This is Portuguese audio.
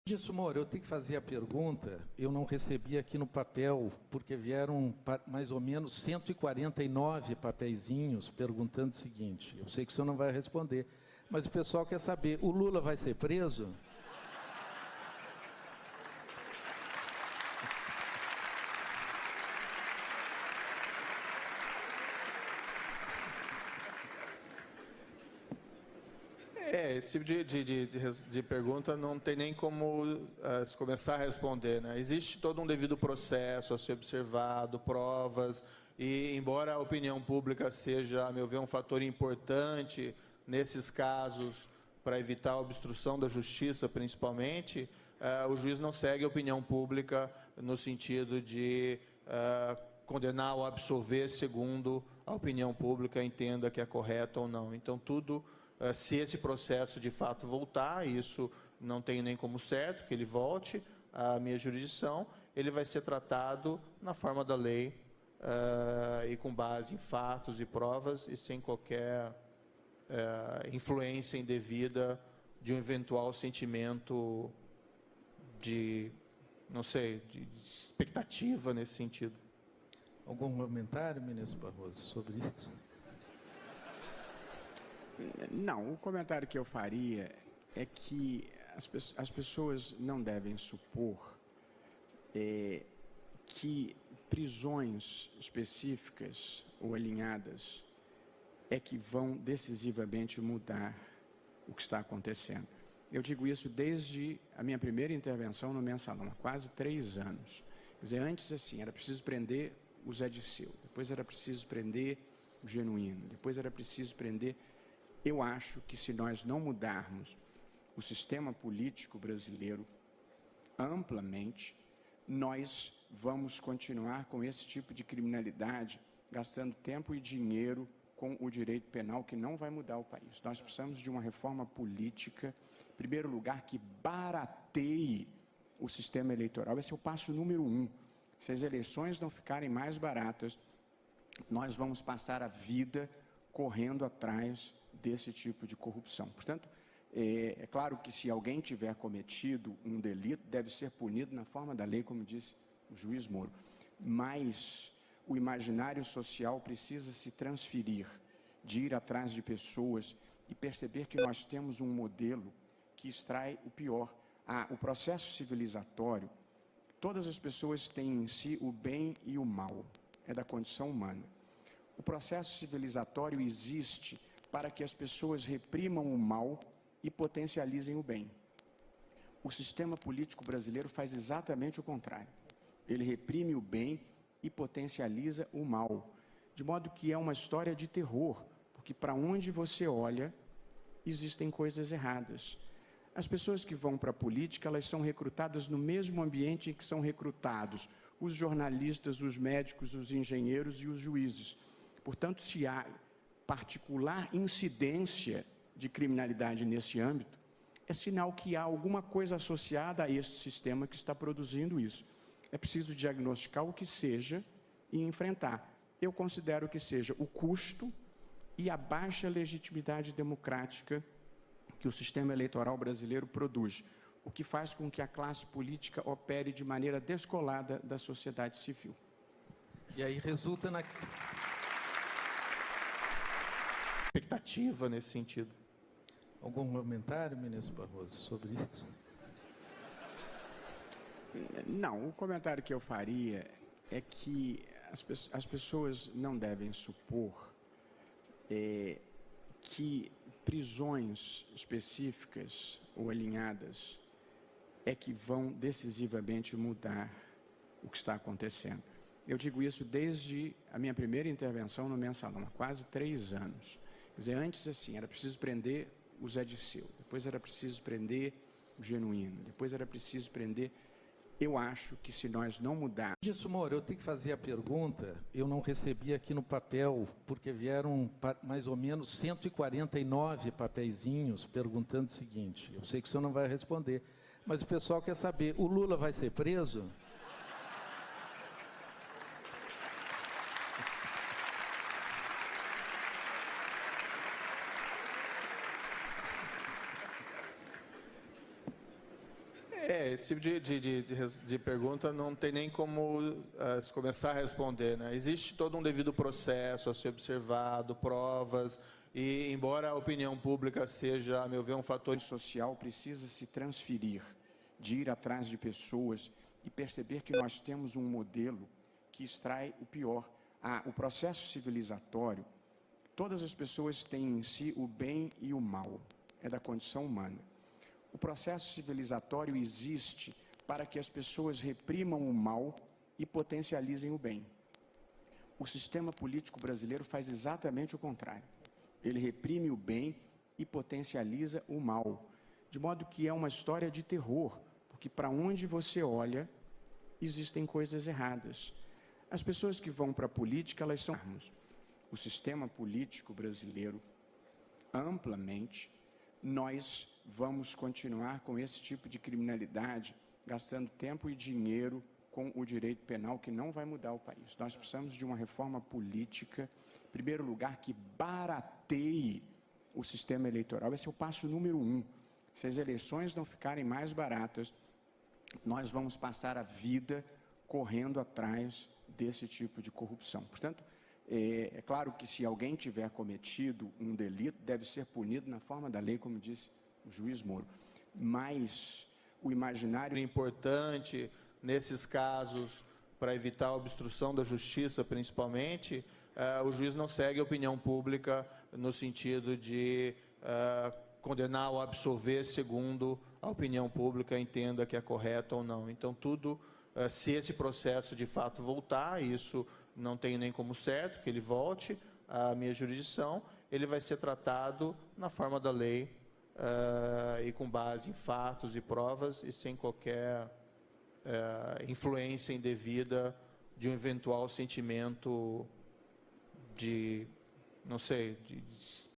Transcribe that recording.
Disso, Moro, eu tenho que fazer a pergunta. Eu não recebi aqui no papel, porque vieram mais ou menos 149 papeizinhos perguntando o seguinte. Eu sei que o senhor não vai responder, mas o pessoal quer saber, o Lula vai ser preso? Esse tipo de pergunta não tem nem como se começar a responder, né? Existe todo um devido processo a ser observado, provas, e embora a opinião pública seja, a meu ver, um fator importante nesses casos para evitar a obstrução da justiça, principalmente, o juiz não segue a opinião pública no sentido de condenar ou absolver segundo a opinião pública entenda que é correto ou não. Então, tudo... Se esse processo de fato voltar, isso não tem nem como certo que ele volte à minha jurisdição, ele vai ser tratado na forma da lei e com base em fatos e provas e sem qualquer influência indevida de um eventual sentimento de, não sei, de expectativa nesse sentido. Algum comentário, ministro Barroso, sobre isso? Não, o comentário que eu faria é que as pessoas não devem supor que prisões específicas ou alinhadas é que vão decisivamente mudar o que está acontecendo. Eu digo isso desde a minha primeira intervenção no Mensalão, há quase 3 anos. Quer dizer, antes assim, era preciso prender o Zé Dirceu, depois era preciso prender o Genuíno, depois era preciso prender... Eu acho que se nós não mudarmos o sistema político brasileiro amplamente, nós vamos continuar com esse tipo de criminalidade, gastando tempo e dinheiro com o direito penal, que não vai mudar o país. Nós precisamos de uma reforma política, em primeiro lugar, que barateie o sistema eleitoral. Esse é o passo número 1. Se as eleições não ficarem mais baratas, nós vamos passar a vida correndo atrás desse tipo de corrupção. Portanto, é claro que se alguém tiver cometido um delito, deve ser punido na forma da lei, como disse o juiz Moro. Mas o imaginário social precisa se transferir, de ir atrás de pessoas e perceber que nós temos um modelo que extrai o pior. O processo civilizatório, todas as pessoas têm em si o bem e o mal, é da condição humana. O processo civilizatório existe para que as pessoas reprimam o mal e potencializem o bem. O sistema político brasileiro faz exatamente o contrário. Ele reprime o bem e potencializa o mal. De modo que é uma história de terror, porque para onde você olha, existem coisas erradas. As pessoas que vão para a política, elas são recrutadas no mesmo ambiente em que são recrutados os jornalistas, os médicos, os engenheiros e os juízes. Portanto, se há particular incidência de criminalidade nesse âmbito, é sinal que há alguma coisa associada a este sistema que está produzindo isso. É preciso diagnosticar o que seja e enfrentar. Eu considero que seja o custo e a baixa legitimidade democrática que o sistema eleitoral brasileiro produz, o que faz com que a classe política opere de maneira descolada da sociedade civil. E aí resulta na... expectativa nesse sentido. Algum comentário, ministro Barroso, sobre isso? Não, o comentário que eu faria é que as pessoas não devem supor que prisões específicas ou alinhadas é que vão decisivamente mudar o que está acontecendo. Eu digo isso desde a minha primeira intervenção no Mensalão, há quase 3 anos. Quer dizer, antes assim, era preciso prender o Zé Dirceu, depois era preciso prender o Genuíno, depois era preciso prender... Eu acho que se nós não mudarmos... Disso, Moro, eu tenho que fazer a pergunta. Eu não recebi aqui no papel, porque vieram mais ou menos 149 papeizinhos perguntando o seguinte. Eu sei que o senhor não vai responder, mas o pessoal quer saber, o Lula vai ser preso? Esse tipo de pergunta não tem nem como se começar a responder, né? Existe todo um devido processo a ser observado, provas, e embora a opinião pública seja, a meu ver, um fator social precisa se transferir, de ir atrás de pessoas e perceber que nós temos um modelo que extrai o pior. O processo civilizatório, todas as pessoas têm em si o bem e o mal, é da condição humana. O processo civilizatório existe para que as pessoas reprimam o mal e potencializem o bem. O sistema político brasileiro faz exatamente o contrário. Ele reprime o bem e potencializa o mal, de modo que é uma história de terror, porque para onde você olha, existem coisas erradas. As pessoas que vão para a política, elas são... O sistema político brasileiro, amplamente, nós vamos continuar com esse tipo de criminalidade, gastando tempo e dinheiro com o direito penal, que não vai mudar o país. Nós precisamos de uma reforma política, em primeiro lugar, que barateie o sistema eleitoral. Esse é o passo número 1. Se as eleições não ficarem mais baratas, nós vamos passar a vida correndo atrás desse tipo de corrupção. Portanto, é claro que se alguém tiver cometido um delito, deve ser punido na forma da lei, como disse o juiz Moro. Mas o imaginário... importante, nesses casos, para evitar a obstrução da justiça, principalmente, o juiz não segue a opinião pública no sentido de condenar ou absolver segundo a opinião pública entenda que é correto ou não. Então, se esse processo de fato voltar, isso não tem nem como certo que ele volte à minha jurisdição, ele vai ser tratado na forma da lei e com base em fatos e provas e sem qualquer influência indevida de um eventual sentimento de, não sei, de